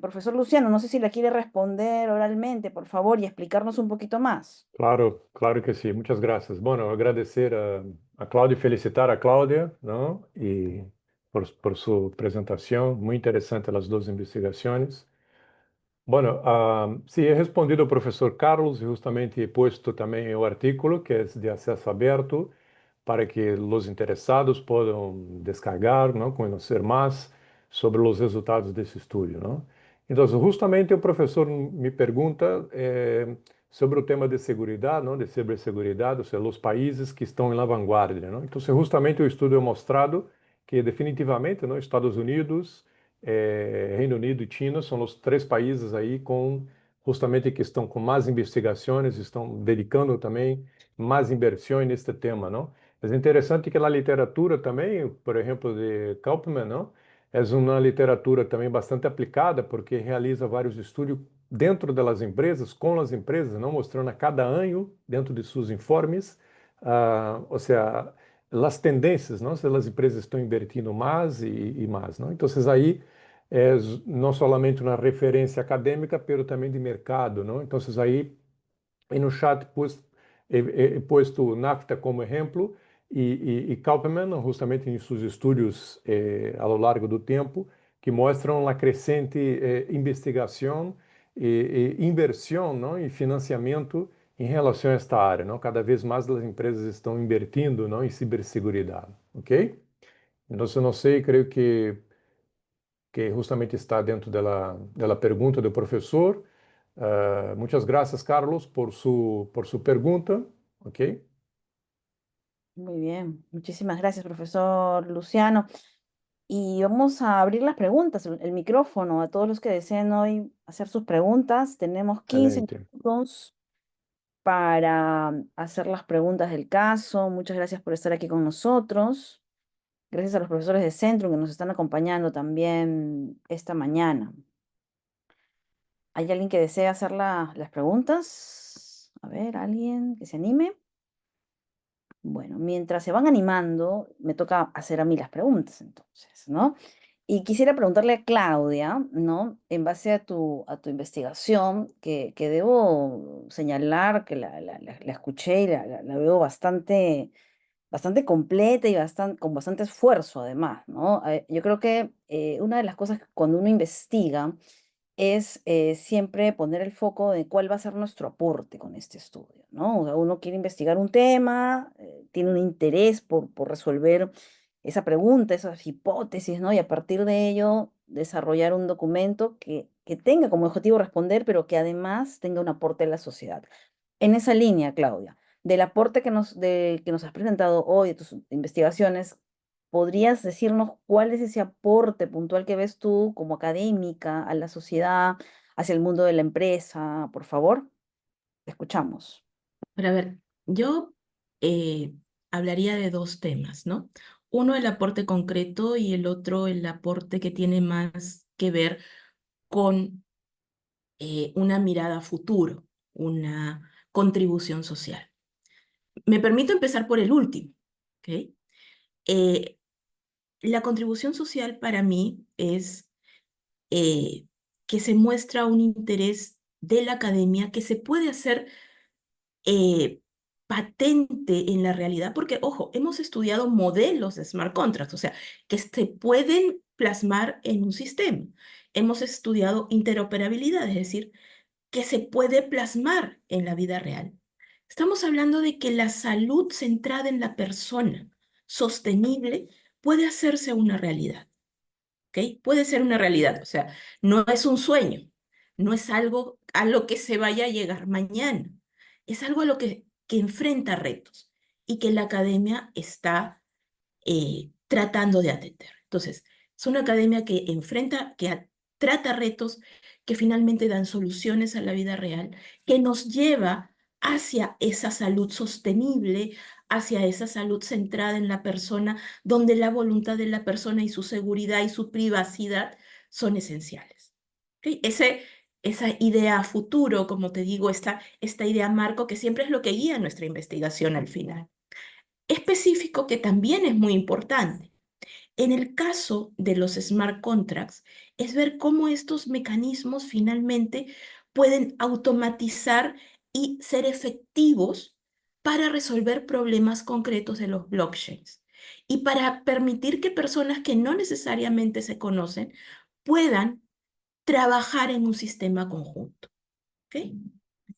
Profesor Luciano, no sé si la quiere responder oralmente, por favor, y explicarnos un poquito más. Claro, claro que sí. Muchas gracias. Bueno, agradecer a Cláudia y felicitar a Cláudia, ¿no? Y por su presentación. Muy interesante las dos investigaciones. Bueno, sí, he respondido al profesor Carlos y justamente he puesto también el artículo que es de acceso abierto para que los interesados puedan descargar, ¿no? Conocer más sobre los resultados de ese estudio, ¿no? Entonces, justamente el profesor me pregunta sobre el tema de seguridad, ¿no? De ciberseguridad, o sea, los países que están en la vanguardia, ¿no? Entonces, justamente el estudio ha mostrado que definitivamente, ¿no? Estados Unidos, Reino Unido y China son los 3 países ahí con justamente que estão com mais investigações, estão dedicando também mais inversión en este tema, ¿no? Es interesante que la literatura también, por ejemplo, de Kauffman, ¿no? Es una literatura también bastante aplicada porque realiza varios estudios dentro de las empresas, con las empresas, ¿no? Mostrando a cada año, dentro de sus informes, o sea, las tendencias, ¿no? Si las empresas están invirtiendo más y más, ¿no? Entonces ahí es no solamente una referencia académica, pero también de mercado, ¿no? Entonces ahí en el chat pues, he puesto NAFTA como ejemplo y Kauffman justamente en sus estudios a lo largo del tiempo que muestran la creciente investigación e inversión, ¿no? Y financiamiento en relación a esta área, ¿no? Cada vez más las empresas están invirtiendo, ¿no? En ciberseguridad, ¿ok? Entonces, no sé, creo que justamente está dentro de la pregunta del profesor. Muchas gracias, Carlos, por su pregunta. ¿Ok? Muy bien, muchísimas gracias, profesor Luciano. Y vamos a abrir las preguntas, el micrófono a todos los que deseen hoy hacer sus preguntas. Tenemos 15 Excelente. minutos para hacer las preguntas del caso. Muchas gracias por estar aquí con nosotros. Gracias a los profesores de Centrum que nos están acompañando también esta mañana. ¿Hay alguien que desea hacer las preguntas? A ver, ¿alguien que se anime? Bueno, mientras se van animando, me toca hacer a mí las preguntas entonces, ¿no? Y quisiera preguntarle a Claudia, ¿no? En base a tu investigación, que debo señalar que la escuché y la veo bastante, bastante completa y con bastante esfuerzo además, ¿no? Yo creo que una de las cosas que cuando uno investiga es siempre poner el foco de cuál va a ser nuestro aporte con este estudio, ¿no? O sea, uno quiere investigar un tema, tiene un interés por resolver esa pregunta, esas hipótesis, ¿no? Y a partir de ello desarrollar un documento que tenga como objetivo responder, pero que además tenga un aporte a la sociedad. En esa línea, Claudia, del aporte que nos has presentado hoy, de tus investigaciones, ¿podrías decirnos cuál es ese aporte puntual que ves tú como académica a la sociedad, hacia el mundo de la empresa? Por favor, te escuchamos. Pero a ver, yo eh, hablaría de dos temas, ¿no? Uno, el aporte concreto y el otro, el aporte que tiene más que ver con una mirada a futuro, una contribución social. Me permito empezar por el último, ¿ok? Eh, la contribución social para mí es que se muestra un interés de la academia que se puede hacer eh, patente en la realidad, porque, ojo, hemos estudiado modelos de smart contracts, o sea, que se pueden plasmar en un sistema. Hemos estudiado interoperabilidad, es decir, que se puede plasmar en la vida real. Estamos hablando de que la salud centrada en la persona, sostenible, puede hacerse una realidad. ¿Ok? Puede ser una realidad, o sea, no es un sueño, no es algo a lo que se vaya a llegar mañana, es algo a lo que enfrenta retos y que la academia está tratando de atender. Entonces, es una academia que enfrenta, trata retos que finalmente dan soluciones a la vida real, que nos lleva hacia esa salud sostenible, hacia esa salud centrada en la persona, donde la voluntad de la persona y su seguridad y su privacidad son esenciales. ¿Ok? Esa idea a futuro, como te digo, esta idea marco, que siempre es lo que guía nuestra investigación al final. Específico, que también es muy importante. En el caso de los smart contracts, es ver cómo estos mecanismos finalmente pueden automatizar y ser efectivos para resolver problemas concretos de los blockchains y para permitir que personas que no necesariamente se conocen puedan trabajar en un sistema conjunto. ¿Ok?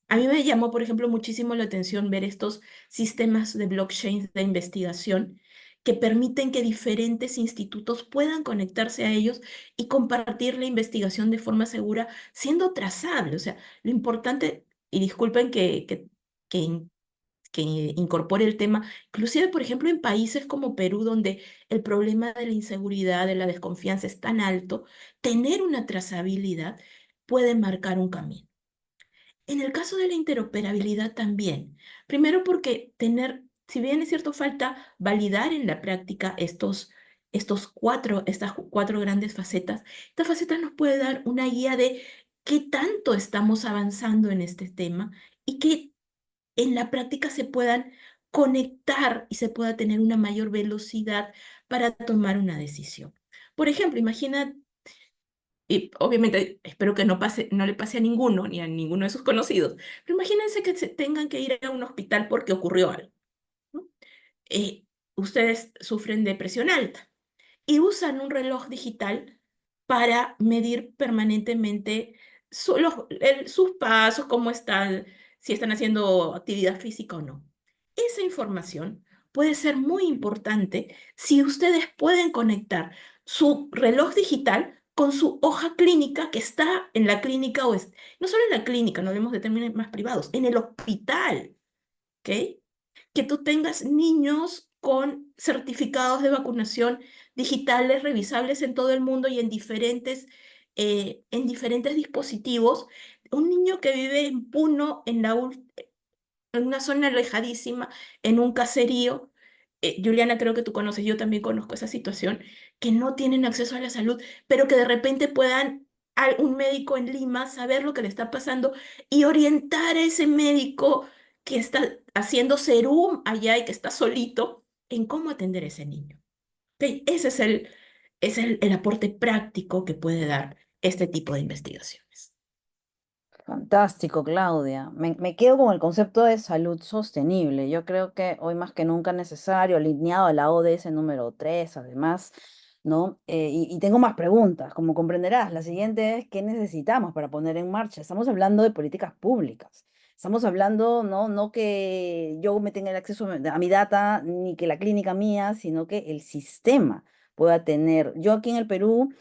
A mí me llamó, por ejemplo, muchísimo la atención ver estos sistemas de blockchain de investigación que permiten que diferentes institutos puedan conectarse a ellos y compartir la investigación de forma segura, siendo trazable. O sea, lo importante, y disculpen que, in- que incorpore el tema, inclusive, por ejemplo, en países como Perú, donde el problema de la inseguridad, de la desconfianza es tan alto, tener una trazabilidad puede marcar un camino. En el caso de la interoperabilidad también. Primero porque si bien es cierto, falta validar en la práctica estas cuatro grandes facetas, esta faceta nos puede dar una guía de qué tanto estamos avanzando en este tema y que en la práctica se puedan conectar y se pueda tener una mayor velocidad para tomar una decisión. Por ejemplo, imagina, y obviamente espero que no le pase a ninguno, ni a ninguno de sus conocidos, pero imagínense que se tengan que ir a un hospital porque ocurrió algo, ¿no? Eh, Ustedes sufren de presión alta y usan un reloj digital para medir permanentemente sus pasos, cómo están, si están haciendo actividad física o no. Esa información puede ser muy importante si ustedes pueden conectar su reloj digital con su hoja clínica que está en la clínica no solo en la clínica, no hablemos de términos más privados, en el hospital, ¿ok? Que tú tengas niños con certificados de vacunación digitales revisables en todo el mundo y en diferentes dispositivos. Un niño que vive en Puno, en una zona alejadísima, en un caserío. Juliana, creo que tú conoces, yo también conozco esa situación, que no tienen acceso a la salud, pero que de repente puedan un médico en Lima saber lo que le está pasando y orientar a ese médico que está haciendo serum allá y que está solito en cómo atender a ese niño. ¿Ok? Ese es el aporte práctico que puede dar este tipo de investigaciones. Fantástico, Claudia. Me quedo con el concepto de salud sostenible. Yo creo que hoy más que nunca es necesario, alineado a la ODS número 3, además, ¿no? Y tengo más preguntas, como comprenderás. La siguiente es, ¿qué necesitamos para poner en marcha? Estamos hablando de políticas públicas. Estamos hablando, no que yo me tenga el acceso a mi data, ni que la clínica mía, sino que el sistema pueda tener. Yo aquí en el Perú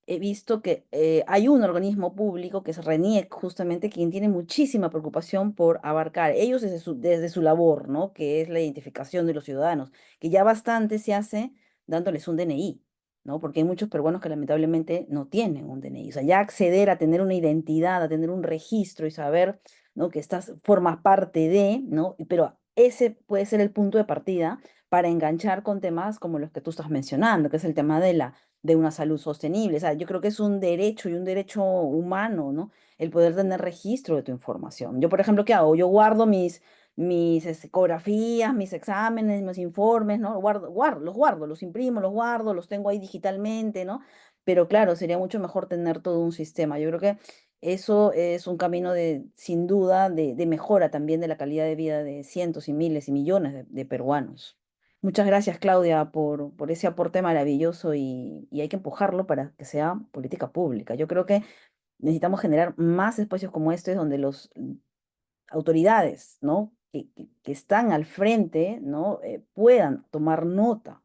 he visto que hay un organismo público que es RENIEC, justamente, quien tiene muchísima preocupación por abarcar, ellos desde su labor, ¿no? Que es la identificación de los ciudadanos, que ya bastante se hace dándoles un DNI, ¿no? Porque hay muchos peruanos que lamentablemente no tienen un DNI. O sea, ya acceder a tener una identidad, a tener un registro y saber, ¿no? Que estás, formas parte de, ¿no? Pero ese puede ser el punto de partida para enganchar con temas como los que tú estás mencionando, que es el tema de una salud sostenible. O sea, yo creo que es un derecho y un derecho humano, ¿no? El poder tener registro de tu información. Yo, por ejemplo, ¿qué hago? Yo guardo mis ecografías, mis exámenes, mis informes, ¿no? Los imprimo, los guardo, los tengo ahí digitalmente, ¿no? Pero claro, sería mucho mejor tener todo un sistema. Yo creo que eso es un camino sin duda, de mejora también de la calidad de vida de cientos y miles y millones de peruanos. Muchas gracias, Claudia, por ese aporte maravilloso y hay que empujarlo para que sea política pública. Yo creo que necesitamos generar más espacios como este donde los autoridades, ¿no? Que están al frente, ¿no? Puedan tomar nota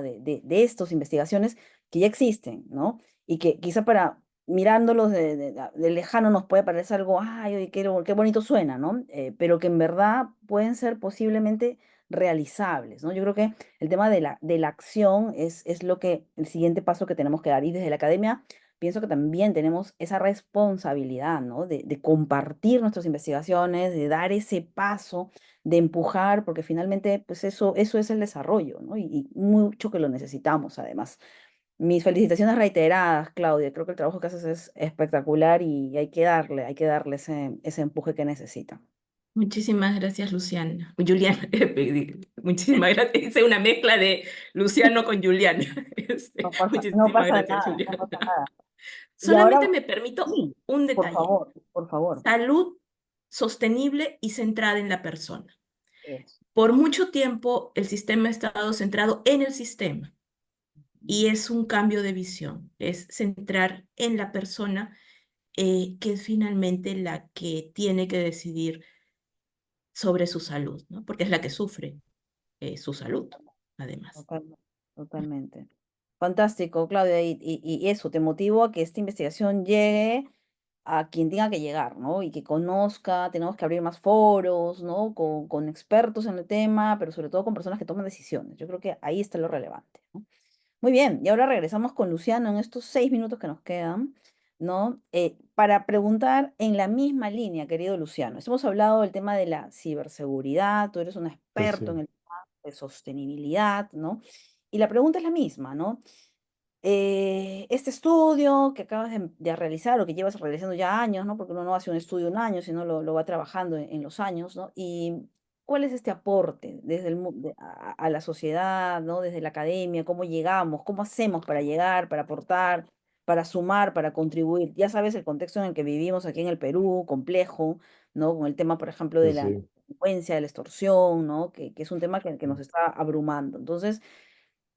de estas investigaciones que ya existen, ¿no? Y que quizá para mirándolos de lejano nos puede parecer algo, ay, oye, qué bonito suena, ¿no? Pero que en verdad pueden ser posiblemente realizables, ¿no? Yo creo que el tema de la acción es el siguiente paso que tenemos que dar. Y desde la academia pienso que también tenemos esa responsabilidad, ¿no? De compartir nuestras investigaciones, de dar ese paso, de empujar, porque finalmente, pues eso es el desarrollo, ¿no? Y mucho que lo necesitamos, además. Mis felicitaciones reiteradas, Claudia. Creo que el trabajo que haces es espectacular y hay que darle ese empuje que necesita. Muchísimas gracias, Luciana. Juliana, muchísimas gracias. Hice una mezcla de Luciano con Juliana. No Muchísimas pasa gracias, nada, no Juliana. pasa nada. Y Solamente ahora, me permito sí, un por detalle. favor, por favor. Salud sostenible y centrada en la persona. Eso. Por mucho tiempo el sistema ha estado centrado en el sistema y es un cambio de visión, es centrar en la persona que es finalmente la que tiene que decidir sobre su salud, ¿no? Porque es la que sufre su salud, además. Totalmente, totalmente. Fantástico, Claudia. Y eso, te motivo a que esta investigación llegue a quien tenga que llegar, ¿no? Y que conozca, tenemos que abrir más foros, ¿no? Con expertos en el tema, pero sobre todo con personas que toman decisiones. Yo creo que ahí está lo relevante, ¿no? Muy bien, y ahora regresamos con Luciano en estos 6 minutos que nos quedan, ¿no? Para preguntar en la misma línea, querido Luciano. Hemos hablado del tema de la ciberseguridad, tú eres un Sí, experto en sí. el tema de sostenibilidad, ¿no? Y la pregunta es la misma, ¿no? Este estudio que acabas de realizar o que llevas realizando ya años, ¿no? Porque uno no hace un estudio un año, sino lo va trabajando en los años, ¿no? Y cuál es este aporte desde a la sociedad, ¿no? Desde la academia, cómo llegamos, cómo hacemos para llegar, para aportar, para sumar, para contribuir. Ya sabes el contexto en el que vivimos aquí en el Perú, complejo, ¿no? Con el tema, por ejemplo, Sí, de la sí. delincuencia, de la extorsión, ¿no? Que es un tema que nos está abrumando. Entonces,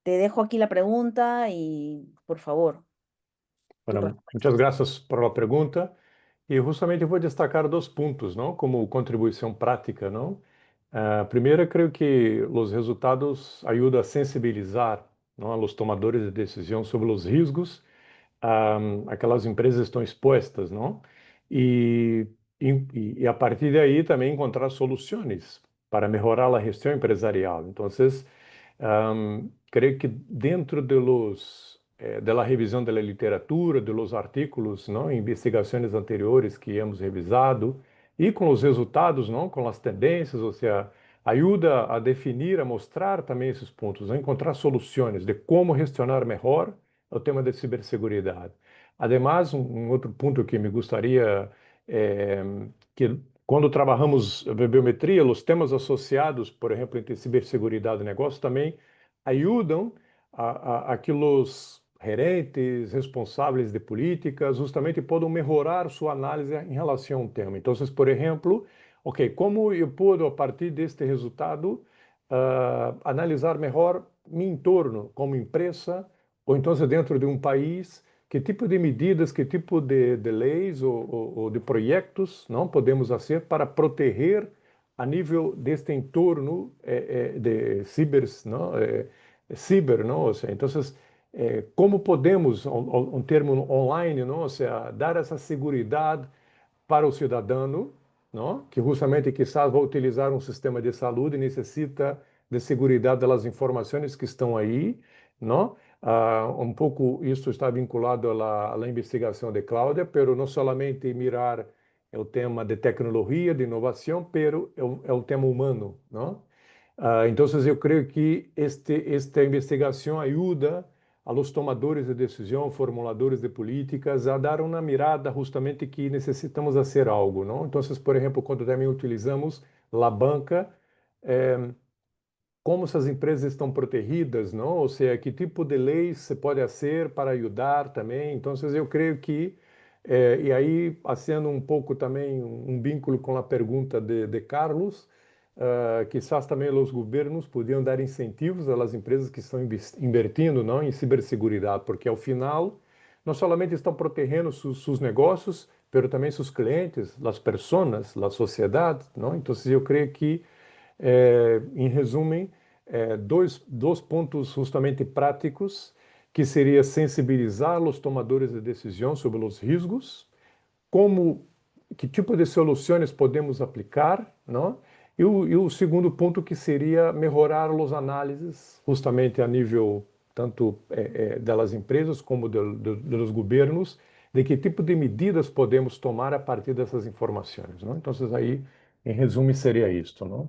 te dejo aquí la pregunta y, por favor, tu Bueno, respuesta. muchas gracias por la pregunta. E justamente vou destacar dois pontos, não? Como contribuição prática, não? Primeiro, creio que os resultados ajudam a sensibilizar, não, a los tomadores de decisão sobre os riscos aquelas empresas estão expostas, não? E, e a partir daí também encontrar soluções para melhorar a gestão empresarial. Então, creio que dentro de la revisión de la literatura, de los artículos, ¿no? Investigaciones anteriores que hemos revisado y con los resultados, ¿no? Con las tendencias, o sea, ayuda a definir, a mostrar também esses pontos, a encontrar soluções de como gestionar melhor o tema de ciberseguridade. Además, um outro ponto que me gostaria é que quando trabalhamos a biometria, os temas associados, por exemplo, entre ciberseguridade e negócio, também ajudam a que os gerentes, responsáveis de políticas, justamente possam melhorar sua análise em relação ao tema. Então, por exemplo, ok, como eu posso, a partir deste resultado, analisar melhor meu entorno, como empresa, ou então dentro de um país, que tipo de medidas, que tipo de leis ou de projetos não podemos fazer para proteger a nível deste entorno de ciber, não? Ou seja, então, como podemos, um termo online, não? Ou seja, dar essa segurança para o cidadão, não? Que justamente quizás vai utilizar um sistema de saúde e necessita de segurança das informações que estão aí, não? Um pouco isso está vinculado à investigação de Cláudia, pero não somente mirar o tema de tecnologia, de inovação, pero é o tema humano, não? Então, eu creio que esta investigação ajuda a los tomadores de decisão, formuladores de políticas, a dar uma mirada justamente que necessitamos fazer algo, não? Então, por exemplo, quando também utilizamos a banca, como essas empresas estão protegidas, não? Ou seja, que tipo de leis se pode fazer para ajudar também. Então, eu creio que, e aí, fazendo um pouco também um vínculo com a pergunta de Carlos, quizás também os governos podiam dar incentivos às empresas que estão invertindo, não, em ciberseguridade, porque ao final não somente estão protegendo seus negócios, mas também seus clientes, as pessoas, a sociedade, não? Então, eu creio que em resumo, dois pontos justamente práticos, que seria sensibilizar os tomadores de decisão sobre os riscos, que tipo de soluções podemos aplicar, não? E o segundo ponto que seria melhorar as análises, justamente a nível tanto das empresas como dos governos, de que tipo de medidas podemos tomar a partir dessas informações, não? Então, aí, em resumo, seria isto, não?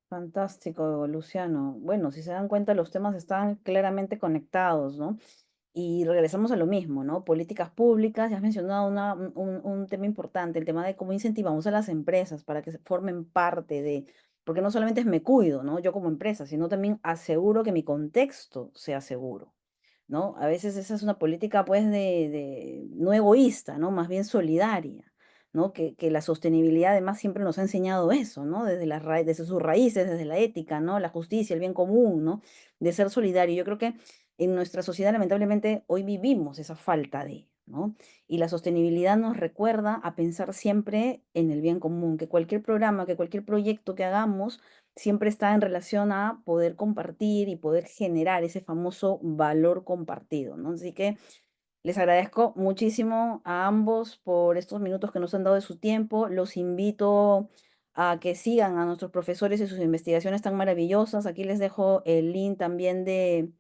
Fantástico, Luciano. Bueno, si se dan cuenta, los temas están claramente conectados, ¿no? Y regresamos a lo mismo, ¿no? Políticas públicas, ya has mencionado un tema importante, el tema de cómo incentivamos a las empresas para que se formen parte de, porque no solamente es me cuido, ¿no? Yo como empresa, sino también aseguro que mi contexto sea seguro, ¿no? A veces esa es una política, pues, no egoísta, ¿no? Más bien solidaria, ¿no? Que la sostenibilidad además siempre nos ha enseñado eso, ¿no? Desde sus raíces, desde la ética, ¿no? La justicia, el bien común, ¿no? De ser solidario. Yo creo que en nuestra sociedad, lamentablemente, hoy vivimos esa falta de, ¿no? Y la sostenibilidad nos recuerda a pensar siempre en el bien común, que cualquier programa, que cualquier proyecto que hagamos, siempre está en relación a poder compartir y poder generar ese famoso valor compartido, ¿no? Así que les agradezco muchísimo a ambos por estos minutos que nos han dado de su tiempo. Los invito a que sigan a nuestros profesores y sus investigaciones tan maravillosas. Aquí les dejo el link también de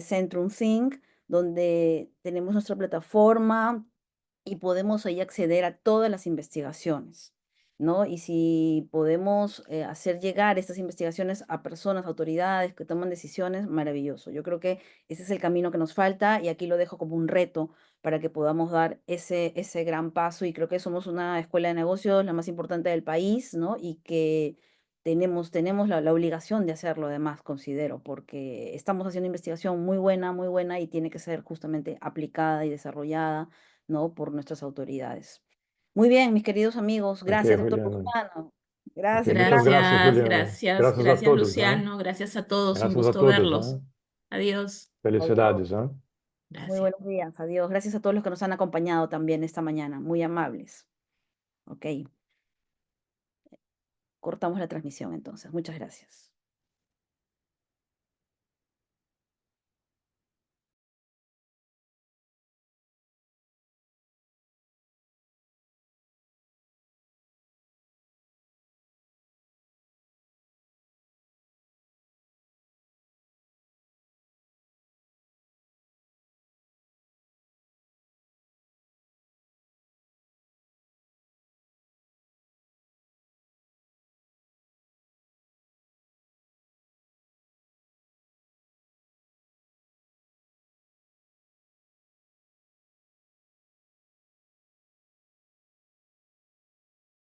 Centrum Think, donde tenemos nuestra plataforma y podemos ahí acceder a todas las investigaciones, ¿no? Y si podemos hacer llegar estas investigaciones a personas, autoridades que toman decisiones, maravilloso. Yo creo que ese es el camino que nos falta y aquí lo dejo como un reto para que podamos dar ese gran paso. Y creo que somos una escuela de negocios, la más importante del país, ¿no? Y que tenemos la obligación de hacerlo, además, considero, porque estamos haciendo investigación muy buena y tiene que ser justamente aplicada y desarrollada, ¿no? Por nuestras autoridades. Muy bien, mis queridos amigos, Ok, gracias, doctor Juliana. Lozano. Ok, Gracias, muchas gracias. gracias, Gracias, Juliana. gracias, Gracias a gracias todos, ¿ah? Luciano, gracias a todos, un Gracias a gusto todos, verlos. ¿ah? Adiós. Felicidades, ¿ah? Muy Gracias. buenos días, adiós. Gracias a todos los que nos han acompañado también esta mañana, muy amables. Ok, cortamos la transmisión entonces. Muchas gracias.